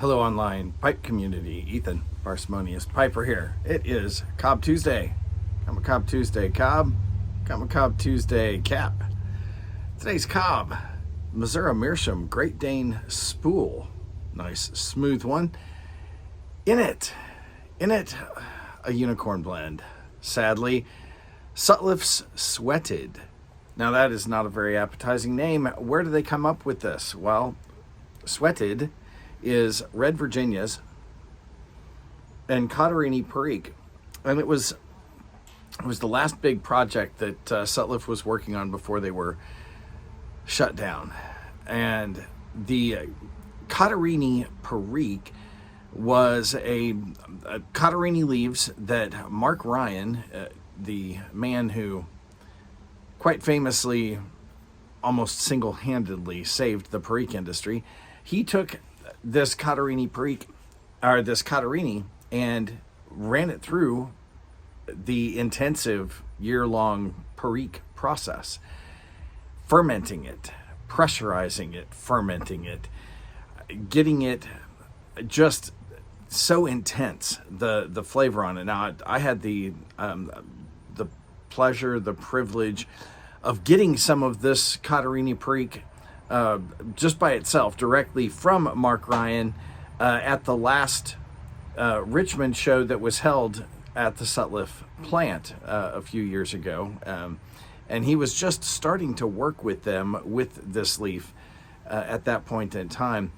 Hello, online pipe community. Ethan, Parsimonious Piper here. It is Cobb Tuesday. I'm a Cobb Tuesday Cobb. I'm a Cobb Tuesday Cap. Today's Cobb, Missouri Meerschaum Great Dane Spool. Nice, smooth one. In it, a unicorn blend. Sadly, Sutliff's Sweated. Now that is not a very appetizing name. Where do they come up with this? Well, Sweated is Red Virginias and Cotterini Perique. And it was the last big project that Sutliff was working on before they were shut down. And the Cotterini Perique was a Cotterini leaves that Mark Ryan, the man who quite famously almost single-handedly saved the Perique industry, he took this Cotterini Perique, or this Cotterini, and ran it through the intensive year-long Perique process, fermenting it, pressurizing it, fermenting it, getting it just so intense, the flavor on it. Now, I had the pleasure, the privilege of getting some of this Cotterini Perique just by itself, directly from Mark Ryan at the last Richmond show that was held at the Sutliff plant a few years ago. And he was just starting to work with them with this leaf at that point in time.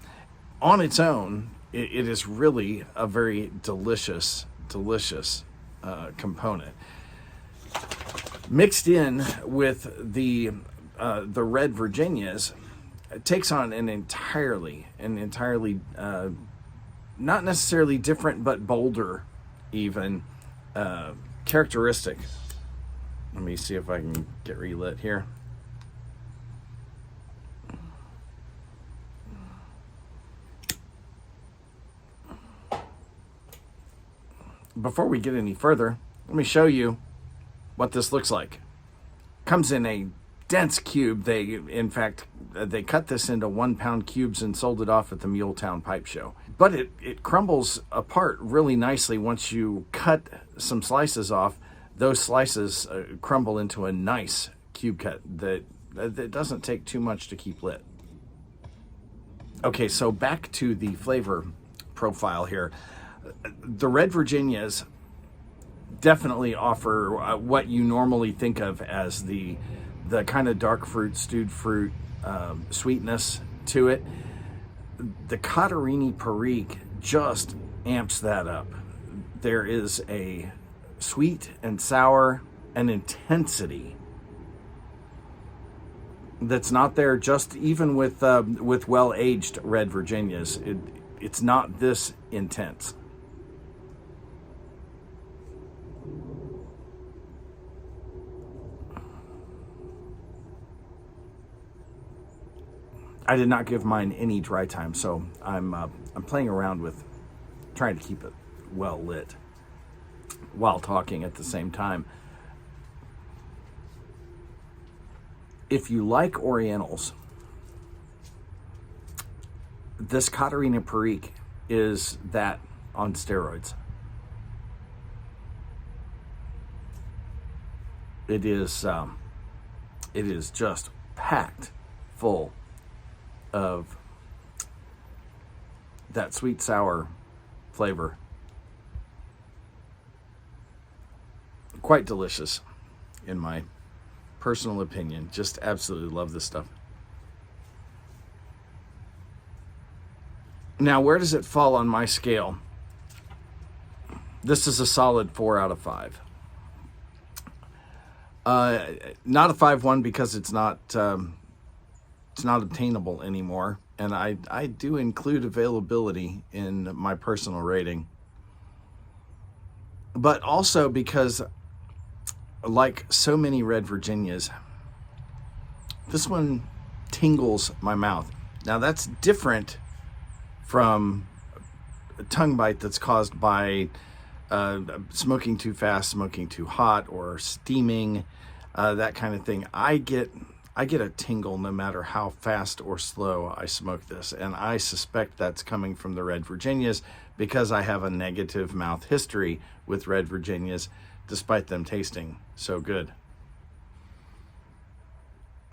On its own, it is really a very delicious component. Mixed in with the Red Virginias, it takes on an entirely not necessarily different, but bolder even characteristic. Let me see if I can get relit here. Before we get any further, let me show you what this looks like. Comes in a dense cube. In fact, they cut this into 1 pound cubes and sold it off at the Muletown Pipe Show. But it crumbles apart really nicely once you cut some slices off. Those slices crumble into a nice cube cut that doesn't take too much to keep lit. Okay, so back to the flavor profile here. The Red Virginias definitely offer what you normally think of as the kind of dark fruit, stewed fruit sweetness to it. The Cotterini Perique just amps that up. There is a sweet and sour and intensity that's not there just even with well-aged Red Virginias. It's not this intense. I did not give mine any dry time, so I'm playing around with trying to keep it well lit while talking at the same time. If you like Orientals, this Cotterini Perique is that on steroids. It is just packed full of that sweet sour flavor. Quite delicious, in my personal opinion. Just absolutely love this stuff. Now, where does it fall on my scale? This is a solid 4 out of 5. Not a 5-1 because it's not obtainable anymore, and I do include availability in my personal rating, but also because, like so many Red Virginias, this one tingles my mouth. Now that's different from a tongue bite that's caused by smoking too fast, smoking too hot, or steaming, that kind of thing. I get I get a tingle no matter how fast or slow I smoke this. And I suspect that's coming from the Red Virginias because I have a negative mouth history with Red Virginias, despite them tasting so good.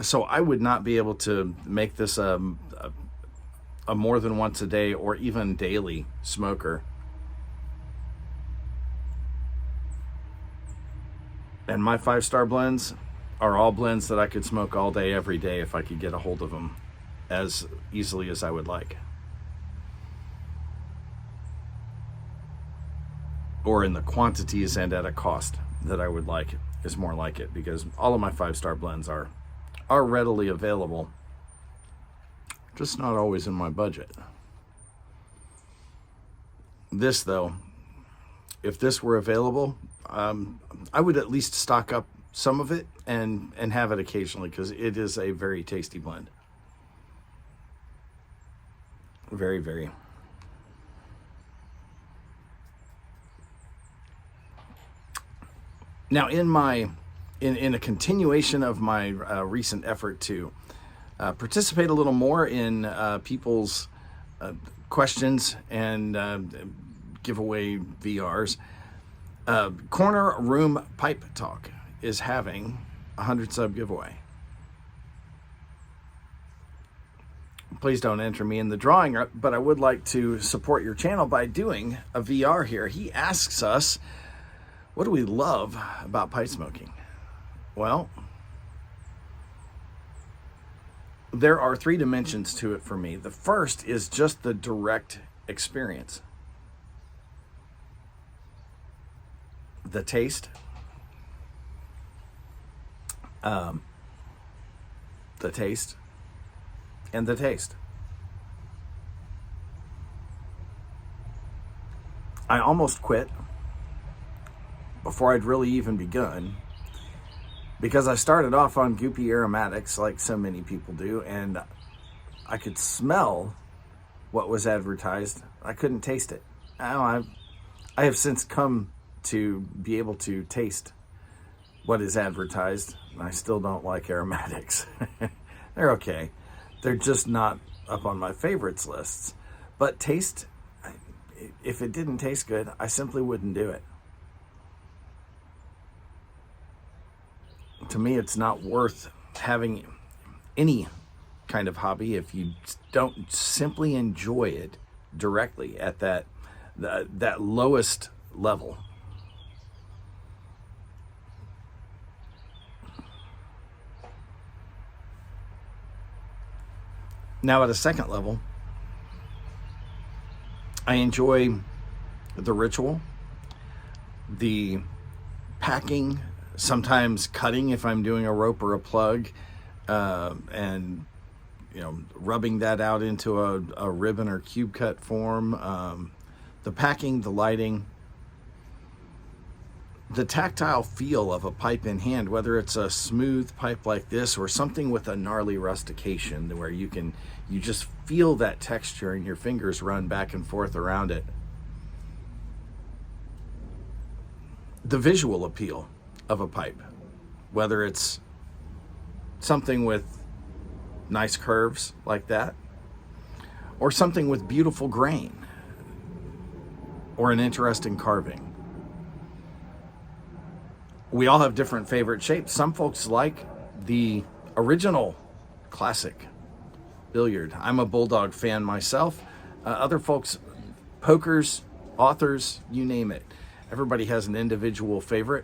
So I would not be able to make this a more than once a day or even daily smoker. And my 5-star blends are all blends that I could smoke all day, every day, if I could get a hold of them as easily as I would like. Or in the quantities and at a cost that I would like is more like it, because all of my 5-star blends are readily available, just not always in my budget. This, though, if this were available, I would at least stock up some of it and have it occasionally, because it is a very tasty blend. Very, very. Now, in a continuation of my recent effort to participate a little more in people's questions and giveaway VRs, Corner Room Pipe Talk is having a 100 sub giveaway. Please don't enter me in the drawing, but I would like to support your channel by doing a VR here. He asks us, what do we love about pipe smoking? Well, there are 3 dimensions to it for me. The first is just the direct experience. The taste, the taste, and the taste. I almost quit before I'd really even begun, because I started off on goopy aromatics like so many people do, and I could smell what was advertised. I couldn't taste it. I have since come to be able to taste what is advertised. I still don't like aromatics. They're okay. They're just not up on my favorites lists. But taste, if it didn't taste good, I simply wouldn't do it. To me, it's not worth having any kind of hobby if you don't simply enjoy it directly at that lowest level. Now, at a second level, I enjoy the ritual, the packing, sometimes cutting if I'm doing a rope or a plug, and rubbing that out into a ribbon or cube cut form. The packing, the lighting, the tactile feel of a pipe in hand, whether it's a smooth pipe like this or something with a gnarly rustication where you just feel that texture and your fingers run back and forth around it. The visual appeal of a pipe, whether it's something with nice curves like that, or something with beautiful grain, or an interesting carving. We all have different favorite shapes. Some folks like the original classic billiard. I'm a Bulldog fan myself. Other folks, pokers, authors, you name it. Everybody has an individual favorite.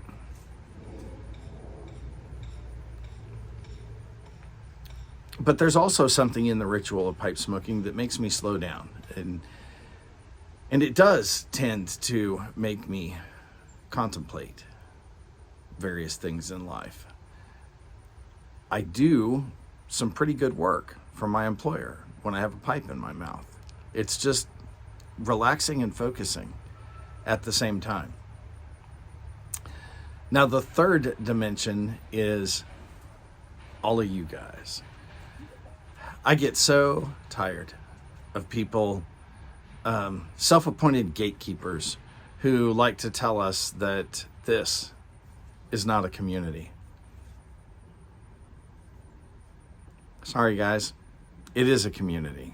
But there's also something in the ritual of pipe smoking that makes me slow down. And it does tend to make me contemplate various things in life. I do some pretty good work for my employer when I have a pipe in my mouth. It's just relaxing and focusing at the same time. Now, the third dimension is all of you guys. I get so tired of people, self-appointed gatekeepers, who like to tell us that this is not a community. Sorry, guys. It is a community.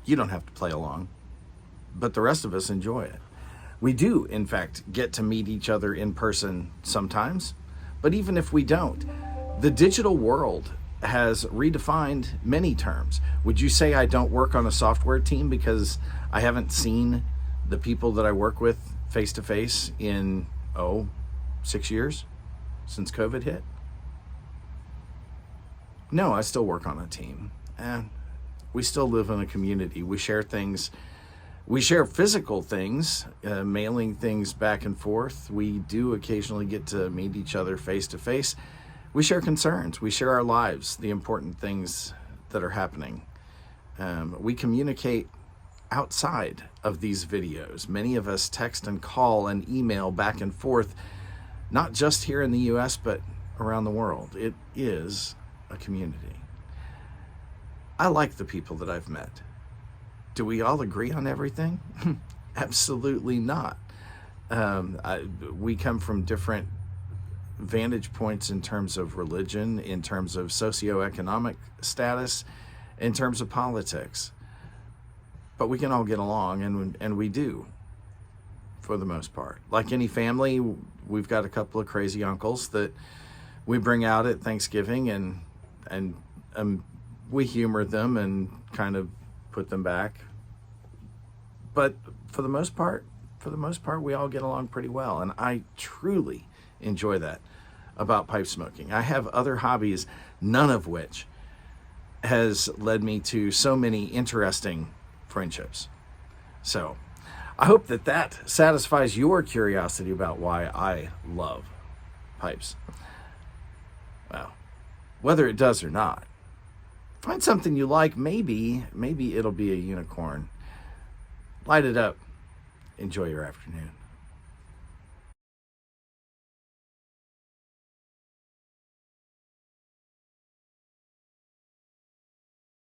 You don't have to play along, but the rest of us enjoy it. We do, in fact, get to meet each other in person sometimes, but even if we don't, the digital world has redefined many terms. Would you say I don't work on a software team because I haven't seen the people that I work with face to face in, 6 years since COVID hit? No, I still work on a team. We still live in a community. We share things. We share physical things, mailing things back and forth. We do occasionally get to meet each other face to face. We share concerns. We share our lives, the important things that are happening. We communicate outside of these videos. Many of us text and call and email back and forth, not just here in the US, but around the world. It is a community. I like the people that I've met. Do we all agree on everything? Absolutely not. We come from different vantage points in terms of religion, in terms of socioeconomic status, in terms of politics. But we can all get along, and we do, for the most part. Like any family, we've got a couple of crazy uncles that we bring out at Thanksgiving, and we humor them and kind of put them back. But for the most part, we all get along pretty well, and I truly enjoy that about pipe smoking. I have other hobbies, none of which has led me to so many interesting friendships. So I hope that satisfies your curiosity about why I love pipes. Well, whether it does or not, find something you like. Maybe it'll be a unicorn. Light it up. Enjoy your afternoon.